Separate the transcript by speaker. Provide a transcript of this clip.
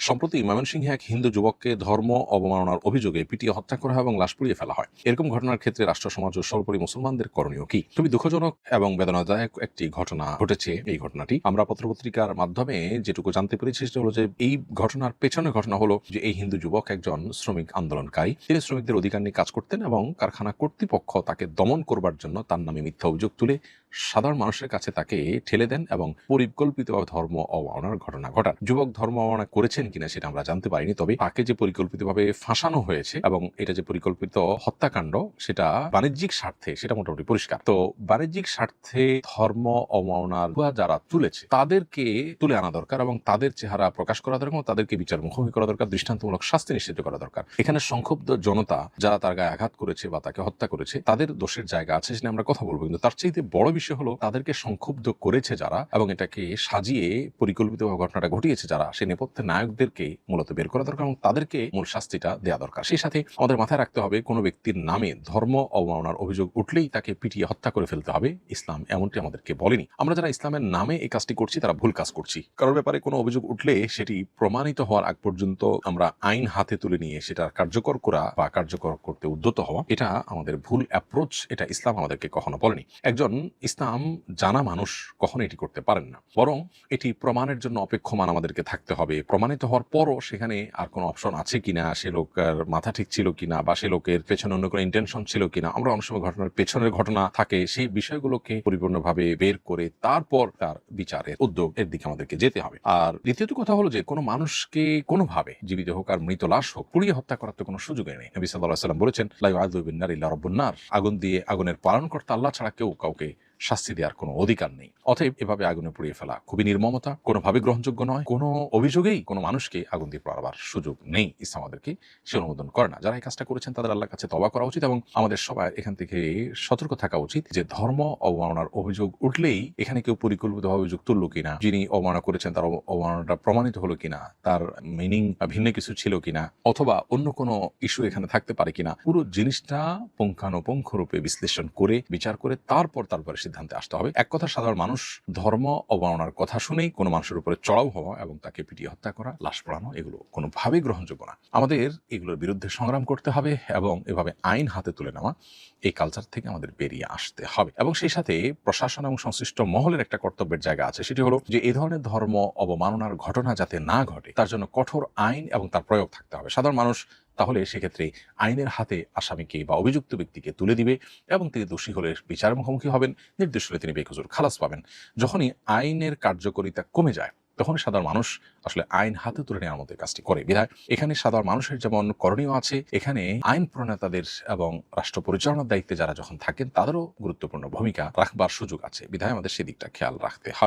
Speaker 1: সম্প্রতি ময়মনসিংহে এক হিন্দু যুবককে ধর্ম অবমাননার অভিযোগে পিটিয়ে হত্যা করা হয় এবং লাশ পুড়িয়ে ফেলা হয়। এরকম ঘটনার ক্ষেত্রে রাষ্ট্র সমাজ ও সর্বোপরি মুসলমানদের করণীয় কি? খুবই দুঃখজনক এবং বেদনাদায়ক একটি ঘটনা ঘটেছে। এই ঘটনাটি আমরা পত্রপত্রিকার মাধ্যমে যেটুকু জানতে পেরেছি সেটা হলো যে এই ঘটনার পেছনে ঘটনা হলো যে এই হিন্দু যুবক একজন শ্রমিক আন্দোলনকারী। তিনি শ্রমিকদের অধিকার নিয়ে কাজ করতেন এবং কারখানা কর্তৃপক্ষ তাকে দমন করবার জন্য তার নামে মিথ্যা অভিযোগ তুলে সাধারণ মানুষের কাছে তাকে ঠেলে দেন এবং পরিকল্পিতভাবে ধর্ম অবমাননার ঘটনা ঘটান। যুবক ধর্ম অবমাননা করেছেন কিনা সেটা আমরা জানতে পারিনি, তবে তাকে যে পরিকল্পিতভাবে ফাঁসানো হয়েছে এবং এটা যে পরিকল্পিত হত্যাকাণ্ড সেটা বাণিজ্যিক স্বার্থে সেটা মোটামুটি পরিষ্কার। তো বাণিজ্যিক স্বার্থে ধর্ম অবমাননার ভুয়া যারা তুলেছে তাদেরকে তুলে আনা দরকার এবং তাদের চেহারা প্রকাশ করা দরকার এবং তাদেরকে বিচার মুখোমুখি করা দরকার, দৃষ্টান্তমূলক শাস্তি নিশ্চিত করা দরকার। এখানে সংক্ষুব্ধ জনতা যারা তার গায়ে আঘাত করেছে বা তাকে হত্যা করেছে তাদের দোষের জায়গা আছে, সেটা আমরা কথা বলবো, কিন্তু তার চাইতে বড় বিষয় হলো তাদেরকে সংক্ষুব্ধ করেছে যারা এবং এটাকে সাজিয়ে পরিকল্পিতভাবে ঘটনাটা ঘটিয়েছে যারা, সেই নেপথ্যের নায়কদেরকে মূলত বের করা দরকার এবং তাদেরকে মূল শাস্তিটা দেওয়া দরকার। সেই সাথে আমাদের মাথায় রাখতে হবে কোনো ব্যক্তির নামে ধর্ম অবমাননার অভিযোগ উঠলেই তাকে পিটিয়ে হত্যা করে ফেলতে হবে, ইসলাম এমনটি আমাদেরকে বলেনি। আমরা যারা ইসলামের নামে এই কাজটি করছি তারা ভুল কাজ করছি। কারোর ব্যাপারে কোনো অভিযোগ উঠলে সেটি প্রমাণিত হওয়ার আগ পর্যন্ত আমরা আইন হাতে তুলে নিয়ে সেটা কার্যকর করা বা কার্যকর করতে উদ্যত হওয়া, এটা আমাদের ভুল অ্যাপ্রোচ। এটা ইসলাম আমাদেরকে কখনো বলেনি। একজন ইসলাম জানা মানুষ কখনো এটি করতে পারেন না, বরং এটি প্রমাণের জন্য অপেক্ষমান আমাদেরকে থাকতে হবে। প্রমাণিত হওয়ার পরও সেখানে আর কোনো অপশন আছে কিনা, সে লোকের মাথা ঠিক ছিল কিনা বা সে লোকের পেছনে অন্য কোনো ইন্টেনশন ছিল কিনা, আমরা অনেক সময় ঘটনার পেছনের ঘটনা থাকে সেই বিষয়গুলোকে পরিপূর্ণভাবে বের করে তারপর তার বিচারের উদ্যোগ এর দিকে আমাদেরকে যেতে হবে। আর দ্বিতীয়ত কথা হলো যে কোনো মানুষকে কোনোভাবে জীবিত হোক আর মৃত লাশ হোক পুড়িয়ে হত্যা করার তো কোনো সুযোগই নেই। নবী সাল্লাল্লাহু আলাইহি ওয়াসাল্লাম বলেছেন, লা ইউআযযিবু বিন-নারি ইল্লা রাব্বুন নার, আগুন দিয়ে আগুনের পালনকর্তা আল্লাহ ছাড়া কেউ কাউকে শাস্তি দেওয়ার কোনো অধিকার নেই। অতএব এভাবে আগুনে পুড়িয়ে ফেলা খুবই নির্মমতা, কোনোভাবে গ্রহণযোগ্য নয়। কোনো অভিযোগেই কোনো মানুষকে আগুন দিয়ে পোড়াবার সুযোগ নেই, ইসলাম আমাদেরকে সে অনুমোদন করে না। যারা এই কাজটা করেছেন তাদের আল্লাহর কাছে তওবা করা উচিত এবং আমাদের সবাই এখান থেকে সতর্ক থাকা উচিত যে ধর্ম অবমাননার অভিযোগ উঠলেই এখানে কেউ পরিকল্পিতভাবে অভিযোগ তুললো কিনা, যিনি অবমাননা করেছেন তার অবমাননাটা প্রমাণিত হলো কিনা, তার মিনিং ভিন্ন কিছু ছিল কিনা, অথবা অন্য কোনো ইস্যু এখানে থাকতে পারে কিনা, পুরো জিনিসটা পুঙ্খানুপুঙ্খ রূপে বিশ্লেষণ করে বিচার করে তারপরে সিদ্ধান্তে আসতে হবে। এক কথা, সাধারণ মানুষ ধর্ম অবমাননার কথা শুনেই কোনো মানুষের উপরে চড়াও হওয়া এবং তাকে পিটিয়ে হত্যা করা, লাশ পোড়ানো, এগুলো কোনোভাবেই গ্রহণযোগ্য না। আমাদের এগুলোর বিরুদ্ধে সংগ্রাম করতে হবে এবং এভাবে আইন হাতে তুলে নেওয়া, এই কালচার থেকে আমাদের বেরিয়ে আসতে হবে। এবং সেই সাথে প্রশাসন এবং সংশ্লিষ্ট মহলের একটা কর্তব্যের জায়গা আছে, সেটি হলো যে এই ধরনের ধর্ম অবমাননার ঘটনা যাতে না ঘটে তার জন্য কঠোর আইন এবং তার প্রয়োগ থাকতে হবে। সাধারণ মানুষ তাহলে সেক্ষেত্রে আইনের হাতে আসামিকে বা অভিযুক্ত ব্যক্তিকে তুলে দিবে এবং তিনি দোষী হলে বিচারের মুখোমুখি হবেন, নির্দোষ হলে তিনি বেকসুর খালাস পাবেন। যখনই আইনের কার্যকারিতা কমে যায় তখন সাধারণ মানুষ আসলে আইন হাতে তুলে নেওয়ার মধ্যে কাজটি করে। বিধায় এখানে সাধারণ মানুষের যেমন করণীয় আছে, এখানে আইন প্রণেতাদের এবং রাষ্ট্র পরিচালনার দায়িত্বে যারা যখন থাকেন তাদেরও গুরুত্বপূর্ণ ভূমিকা রাখবার সুযোগ আছে। বিধায় আমাদের সেদিকটা খেয়াল রাখতে হবে।